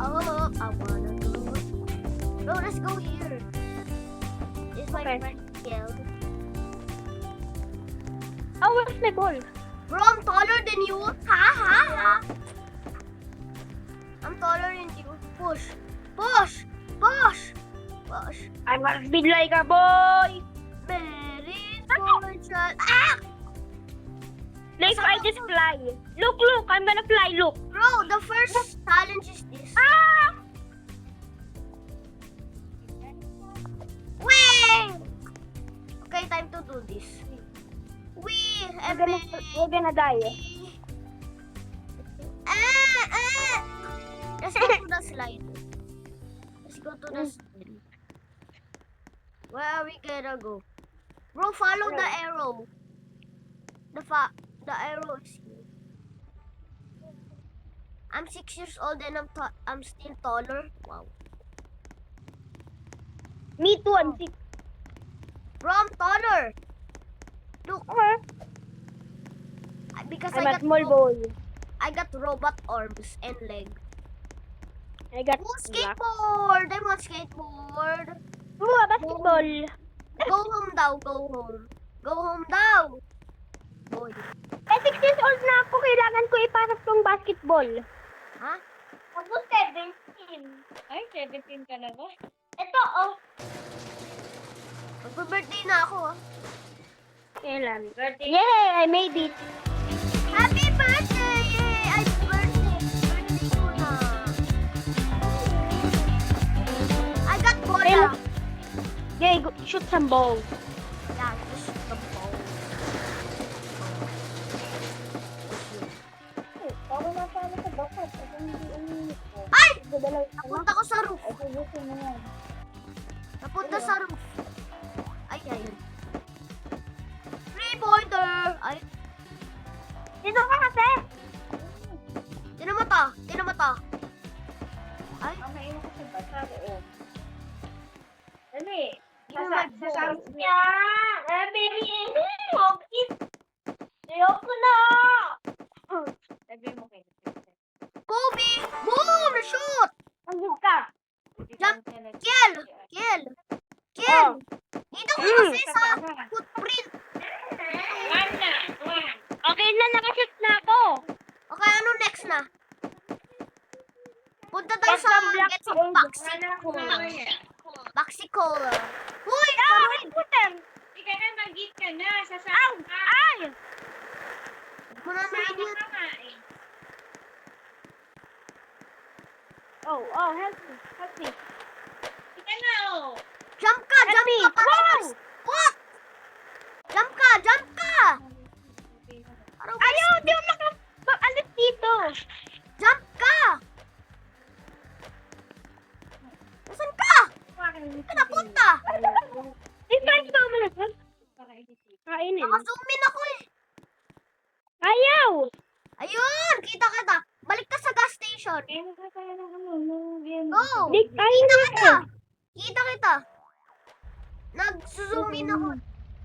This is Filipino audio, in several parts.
Oh, I wanna go. Bro, let's go here. It's my Okay. friend yelled. Oh, where's my ball? Bro, I'm taller than you. Ha ha ha. I'm taller than you. Push. Push. Push. Push. I must be like a boy. Very fortunate. Ah! Like I just fly. Look, I'm gonna fly, look. Bro, the first challenge is this. Ah! Wait! Okay, time to do this. We're gonna die. Let's go to the slide. Let's go to the slide. Where are we gonna go? Bro, follow the arrow. The arrow is here. I'm 6 years old and I'm still taller. Wow. Me too, I'm sick. Bro, I'm taller. Look, Okay. because I'm a small boy. I got robot arms and legs. I got Oh, skateboard! I want skateboard. Ooh, a basketball. Go home daw, go home. Go home daw. Boy. Eh, 6 years old na ako. Kailangan ko ipasok tong basketball. Ha? Ako 17. Ay, 17 ka na ba? Ito, oh. Magpa-birthday na ako, ah. Kailan? Yay! I made it. Happy birthday! Yay! Ay, birthday. Birthday ko na. I got bola. Yay, go, shoot some balls. Yeah, just the ball. Ay! Napunta ko sa roof. Napunta sa roof. Ay, ay. Three-pointer! Ay, Dito ka kasi. tinamata. Tinamata. Ay, Sasarap niya. Eh, baby. Huwag it. Ayoko na. Sabi mo kayo. Kobe! Boom! Shoot! Andun ka. Jump. Kill! Kill! Kill! Dito ko kasi sa footprint. Okay na, nakashoot na ako. Okay, ano next na? Punta tayo sa get some Baxi Cola. Baxi Cola. Uy! Parang Puter. Ika na, mag-eat ka na. Ow! Sasama ka. Ay! muna na Sasama yun. ka nga eh. Oh, help me. Help me. Ika na, oh. Jump ka! Jump me. ka! Parang Wow! Max. What? Jump ka! Jump ka! Parang Max. Ayaw, di ako makaalis dito. Jump ka! Nasaan ka? Saan ka napunta? Invite mo mo na. Kainin. Naka-zoom in ako eh. Ayaw! Ayun! Kita kita. Balik ka sa gas station. Go! Di, ayaw Kita na kita. Kita kita. Nag-zoom in ako.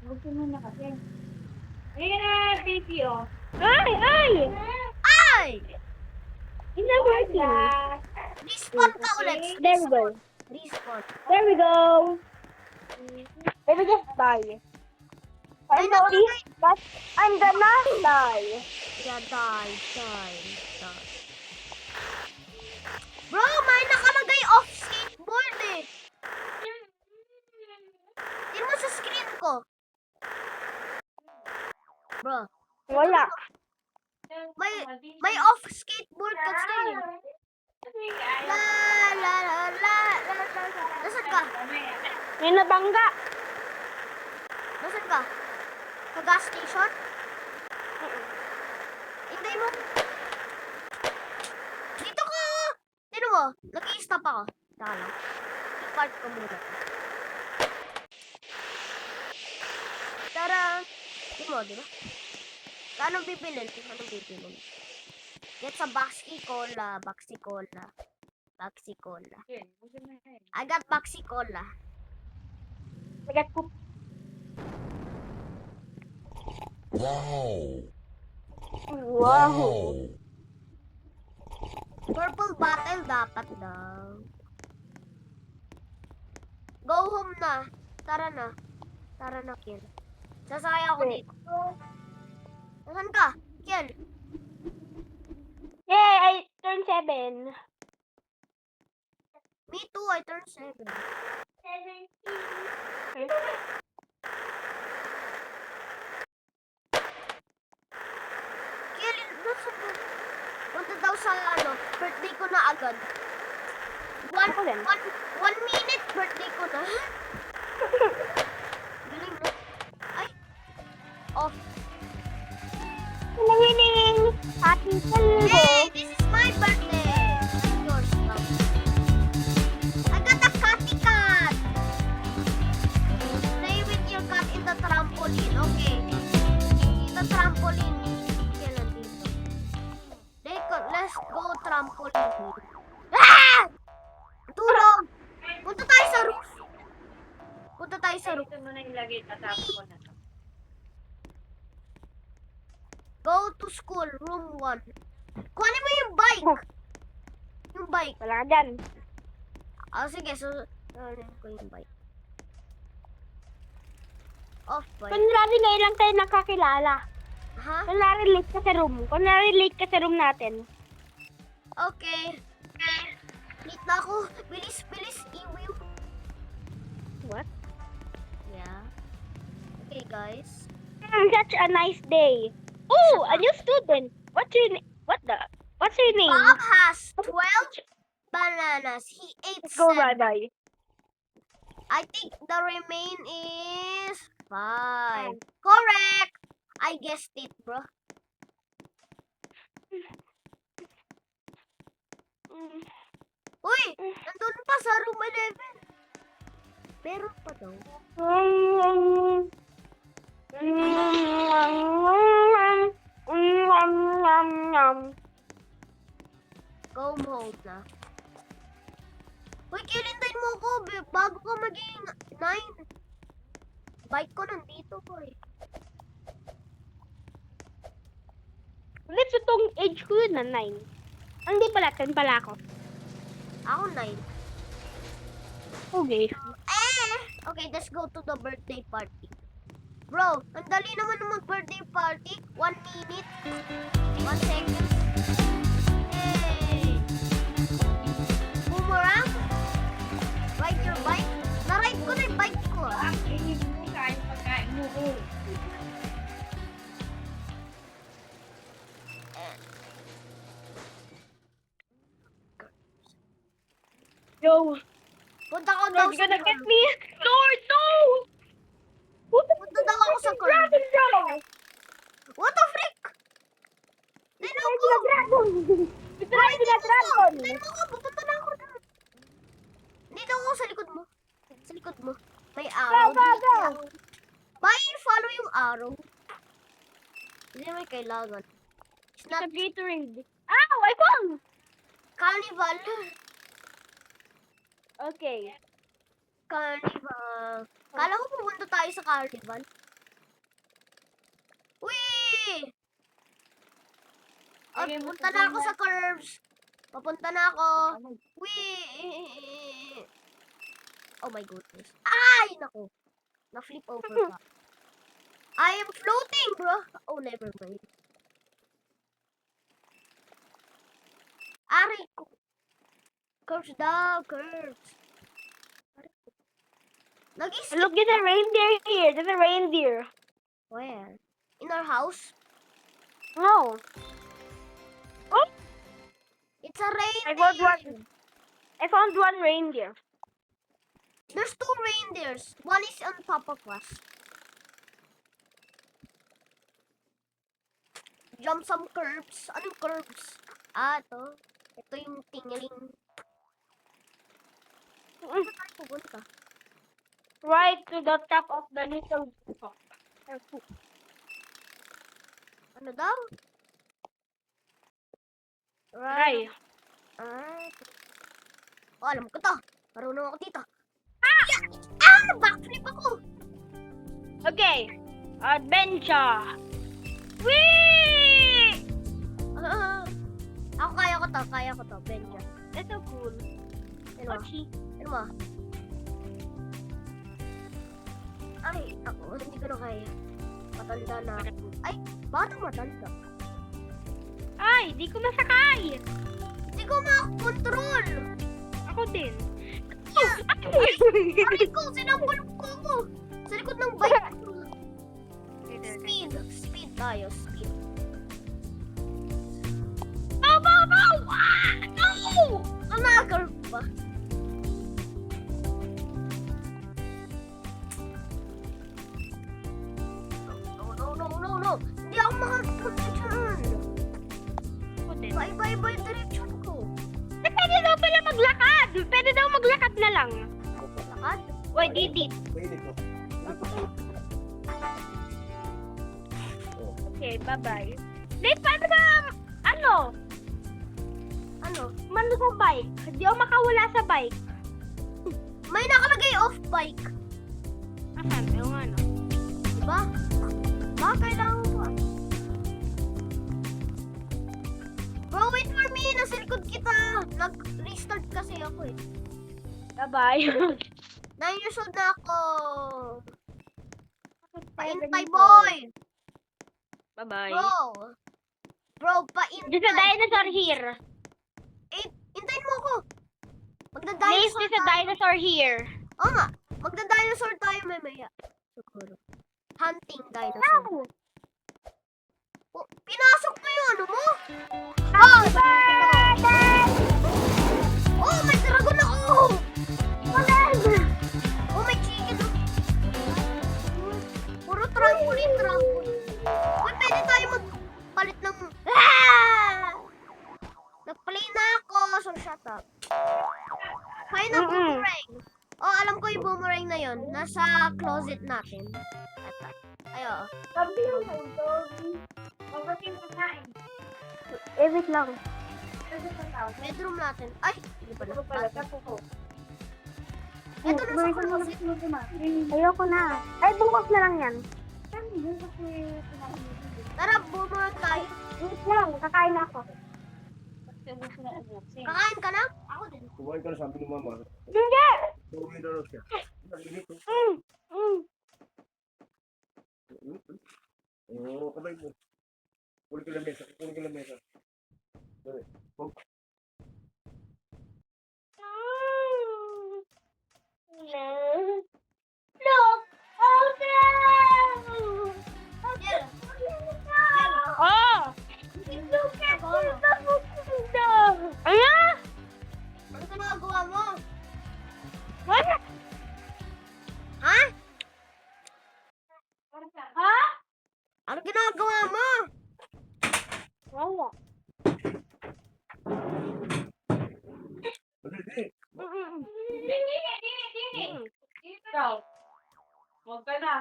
Huwag ka muna kasi. Ika na, baby, oh. Ay! Ay! Ay! It's not working. Respawn ka ulit. There we go. Respawn. There we go. Let me just die. Ay, I'm sorry, but I'm gonna die. Yeah, die. Bro, may nakalagay off skateboard eh. Tingnan mo sa screen ko. Bro, Wala. may off skateboard kasi. La la la la la la. Nasaan ka? May nabangga. Nasaan ka? Sa gas station? Hintay mo. Dito ka! Tingnan mo, nag-i-stop ako. Taka lang. I-park ko muna. Tara! Tingnan mo, di ba? Anong pipilin? Anong pipilin? Get sa Baxi Cola. Baxi Cola. Baxi Cola. I got Baxi Cola. Nagat poop. Wow. Wow. Purple bottle dapat daw. Go home na. Tara na. Tara na, Kiel. Sasakay ako Okay. dito. Nasaan ka? Kiel. Yay! I turned 7. Me too, I turned 7. 17. Kiel, nasa mo? Punta daw sa birthday ko na agad. Ako din. 1 minute, birthday ko na. Galing, no? Ay. Off. Winning! Happy Salvo! Hey, this is my birthday. Yours now. I got a catty cat. Play with your cat in the trampoline. Okay. In the trampoline. Kailan dito? Let's go trampoline. Ah! Tulog! Punta tayo sa roof. Punta tayo sa roof. Ito mo na ilagay. Tatapos ko na to. Go to school, room 1. Kuhanin mo yung bike. Yung bike. Wala ka dyan. Sige, so, kuhanin ko yung bike. Off bike. Kunwari ngayon lang tayo nakakilala. Ha? Kunwari late ka sa room. Kunwari late ka sa room natin. Okay. Late na ako. Bilis, bilis. Iwiw. What? Yeah. Okay, guys. Such a nice day. Oh, a new student. What's your name? What's your name? Bob has 12 bananas. He ate Let's go 7. bye-bye. I think the remain is 5. Correct! I guessed it, bro. Uy! Nandun pa sa room 11. Meron pa daw. Go home na. Uy, kilintayin mo ko bago ka maging 9. Bike ko nandito ko eh. Let's itong age ko yun na 9. Hindi pala, 10 pala ako. Ako 9. Okay. Okay, let's go to the birthday party. Bro, ang dali naman ng mag-birthday party. 1 minute. 1 second. Hey! Boomerang? Ride your bike? Na-ride ko na yung bike ko ah. Kainin mo kahit pagkain mo ko. Yo, Punta ko daw Lord, sa gonna get me. Lord, no! Punta daw ako sa curb. What the frick? Tingnan ko! Try to get dragon. Tingnan mo, pupunta na ako doon. Dito ako sa likod mo. Sa likod mo. May arrow. Go, go, go. Bye, follow yung arrow. Hindi may kailangan. It's It's not a Gatorade. Ow, I fall. carnival. Okay. Carnival. Kala ko pumunta tayo sa carnival. Uy! Oh, Ay, pupunta na ako sa curves. Papunta na ako. Uy! Oh my goodness. Ay, naku. Na-flip over pa. I am floating, bro. Oh, never mind. Aray ko. Curves daw, curves. Aray ko. Nag-skip. Look, there's a reindeer here. There's a reindeer. Where? In our house? No. Oh, It's a I found reindeer. one. I found one reindeer. There's 2 reindeers. One is on top of us. Jump some curbs. Anong curbs? Ah, ito. Ito yung tingling. Saan tayo pupunta? Right to the top of the little. Ano daw? Right. Ah. Oh, alam ko to. Marunong ako dito. Ah! Ah! Backflip ako! Okay. Adventure. Whee! Ah, ako kaya ko to, kaya ko to. Benja. Ito cool. Ano mo? Ochi. Ano mo? Ay, ako, hindi ko na kaya. Matanda na ako. Ay, bakit ako matanda? Ay, di ko masakay. Hindi ko makakontrol. Ako din. Aray ko, sinambol ko ako. Sa likod ng bike. Speed tayo, speed. No! Ah! No! Nanagar ba? No. Hindi ako makapunta dyan. Ako din. Bye, direction ko. Eh, pwede daw pala maglakad. Pwede daw maglakad na lang. Lakad? Uy, didit. Okay, bye-bye. Dave, paano ba, ano? Ano? Mano sa bike? Hindi ako makawala sa bike. May nakalagay off bike. Asan? Yung ano? Diba? Baka kailangan ko. Bro, wait for me. Nasa likod kita. Nag-restart kasi ako eh. Bye-bye. 9 years old na ako. Paintay, boy. Bye-bye. Bro, paintay. There's a dinosaur here. Hintayin mo ako. Please, Magda-dinosaur there's a dinosaur here. Oo nga. Magda-dinosaur tayo mamaya. Siguro. Hunting dinosaur. No! Oh, pinasok mo yung ano mo? Oh, may dragon ako! Malag! Oh, may chicken. Puro trampoline. Uy, pwede tayo magpalit ng... Nag-play na ako, so shut up. Kaya na boomerang. Oh, alam ko yung boomerang na yon. Nasa closet natin. Ito. Ayo. Sabi yung hotdog. Overking kakain. Wait lang. Kasi sa tao. Bedroom natin. Ay, hindi pala. Ito pala, tapo ko. Ito na sa closet. Ayoko na. Ay, bukas na lang yan. Kami yun kasi kumain yun. Tara, boomerang tayo. Wait lang, kakain na ako. Kasi ubos na ubos. Kakain ka na? Ako din. Kumain ka na sabi ni mama. Hindi! Kumain na raw siya. Naginit ko. Oo, kamay mo. Kunin ko lang mesa. Dali. Oh, Look! Oh, no! Yeah. Oh! Look at Ayan! Ano ginagawa mo? What? Ha? Ha? Ano ginagawa mo? Wala. dali. Ikaw. Huwag ka na.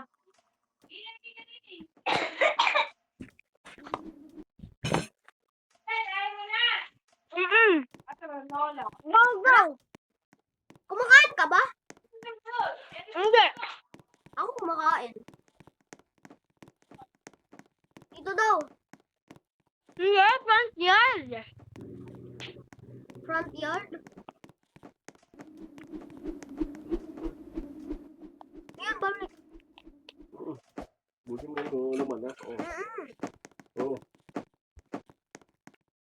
Asa ba, Lola? Go! Kumakain ka ba? Hindi. Ako kumakain. Ito daw. Hindi, front yard. Front yard. Ayan, balik. Buti mo yung laman ha. Oo.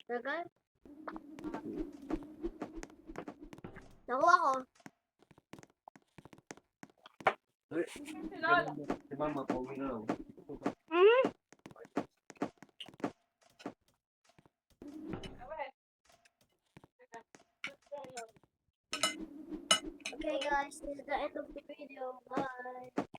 Tagal. Nakuha ko. Dali. Si Lola. Si mama, pauwi na raw. Okay guys, this is the end of the video. Bye.